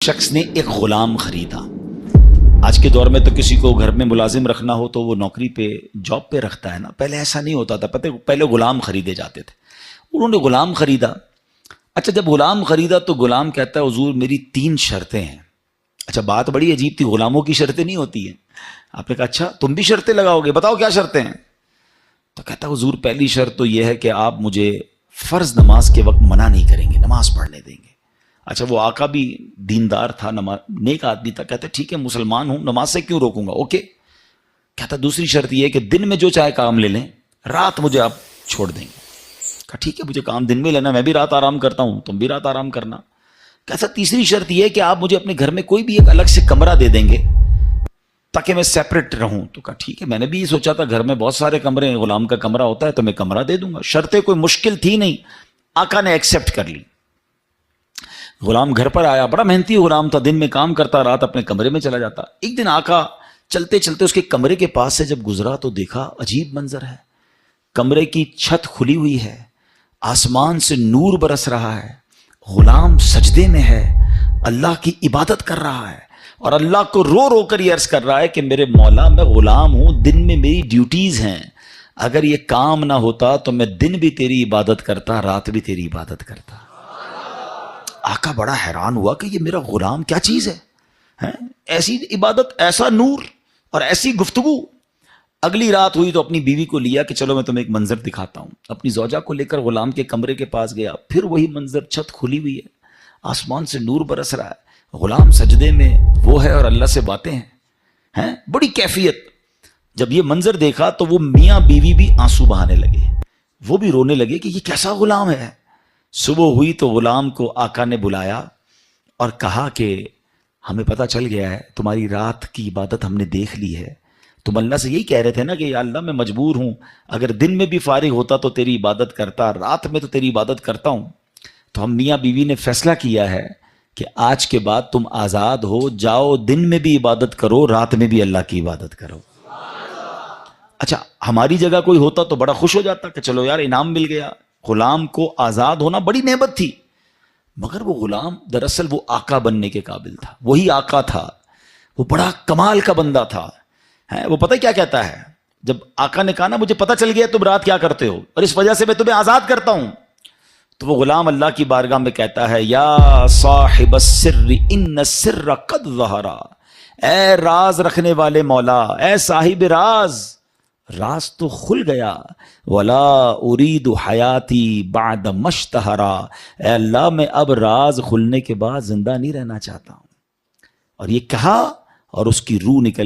شخص نے ایک غلام خریدا. آج کے دور میں تو کسی کو گھر میں ملازم رکھنا ہو تو وہ نوکری پہ جاب پہ رکھتا ہے نا. پہلے ایسا نہیں ہوتا تھا. پہلے غلام خریدے جاتے تھے. انہوں نے غلام خریدا. اچھا جب غلام خریدا تو غلام کہتا ہے حضور میری 3 شرطیں ہیں. اچھا بات بڑی عجیب تھی. غلاموں کی شرطیں نہیں ہوتی ہیں. آپ نے کہا اچھا تم بھی شرطیں لگاؤ گے, بتاؤ کیا شرطیں ہیں. تو کہتا حضور پہلی شرط تو یہ ہے کہ آپ مجھے فرض نماز کے وقت منع نہیں کریں گے, نماز پڑھنے دیں گے. اچھا وہ آقا بھی دیندار تھا, نیک آدمی تھا. کہتا ٹھیک ہے مسلمان ہوں, نماز سے کیوں روکوں گا, اوکے. کہتا دوسری شرط یہ ہے کہ دن میں جو چاہے کام لے لیں, رات مجھے آپ چھوڑ دیں گے. کہا ٹھیک ہے مجھے کام دن میں لینا, میں بھی رات آرام کرتا ہوں, تم بھی رات آرام کرنا. کہتا تیسری شرط یہ ہے کہ آپ مجھے اپنے گھر میں کوئی بھی ایک الگ سے کمرہ دے دیں گے تاکہ میں سیپریٹ رہوں. تو کہا ٹھیک ہے, میں نے بھی یہ سوچا تھا گھر میں بہت سارے کمرے ہیں, غلام کا کمرہ ہوتا ہے تو میں کمرہ دے دوں گا. شرطیں کوئی مشکل تھی نہیں, آقا نے ایکسیپٹ کر لی. غلام گھر پر آیا, بڑا محنتی غلام تھا, دن میں کام کرتا, رات اپنے کمرے میں چلا جاتا. ایک دن آقا چلتے چلتے اس کے کمرے کے پاس سے جب گزرا تو دیکھا عجیب منظر ہے. کمرے کی چھت کھلی ہوئی ہے, آسمان سے نور برس رہا ہے, غلام سجدے میں ہے, اللہ کی عبادت کر رہا ہے اور اللہ کو رو رو کر یہ عرض کر رہا ہے کہ میرے مولا میں غلام ہوں, دن میں میری ڈیوٹیز ہیں, اگر یہ کام نہ ہوتا تو میں دن بھی تیری عبادت کرتا, رات بھی تیری عبادت کرتا. آقا بڑا حیران ہوا کہ یہ میرا غلام کیا چیز ہے, ایسی عبادت, ایسا نور اور ایسی گفتگو. اگلی رات ہوئی تو اپنی بیوی کو لیا کہ چلو میں تمہیں ایک منظر دکھاتا ہوں. اپنی زوجہ کو لے کر غلام کے کمرے کے پاس گیا, پھر وہی منظر, چھت کھلی ہوئی ہے, آسمان سے نور برس رہا ہے, غلام سجدے میں وہ ہے اور اللہ سے باتیں ہیں, بڑی کیفیت. جب یہ منظر دیکھا تو وہ میاں بیوی بھی آنسو بہانے لگے, وہ بھی رونے لگے کہ یہ کیسا غلام ہے. صبح ہوئی تو غلام کو آقا نے بلایا اور کہا کہ ہمیں پتہ چل گیا ہے تمہاری رات کی عبادت ہم نے دیکھ لی ہے. تم اللہ سے یہی کہہ رہے تھے نا کہ یا اللہ میں مجبور ہوں, اگر دن میں بھی فارغ ہوتا تو تیری عبادت کرتا, رات میں تو تیری عبادت کرتا ہوں. تو ہم میاں بیوی نے فیصلہ کیا ہے کہ آج کے بعد تم آزاد ہو, جاؤ دن میں بھی عبادت کرو, رات میں بھی اللہ کی عبادت کرو. اچھا ہماری جگہ کوئی ہوتا تو بڑا خوش ہو جاتا کہ چلو یار انعام مل گیا. غلام کو آزاد ہونا بڑی نعمت تھی, مگر وہ غلام دراصل وہ آقا بننے کے قابل تھا. وہی آقا تھا, وہ بڑا کمال کا بندہ تھا. وہ پتہ کیا کہتا ہے, جب آقا نے کہا نا مجھے پتہ چل گیا تم رات کیا کرتے ہو اور اس وجہ سے میں تمہیں آزاد کرتا ہوں, تو وہ غلام اللہ کی بارگاہ میں کہتا ہے یا صاحب السر ان السر قد ظہر, اے راز رکھنے والے مولا, اے صاحب راز, راز تو کھل گیا. ولا ارید حیاتی بعد مشتہرا, اے اللہ میں اب راز کھلنے کے بعد زندہ نہیں رہنا چاہتا ہوں. اور یہ کہا اور اس کی روح نکل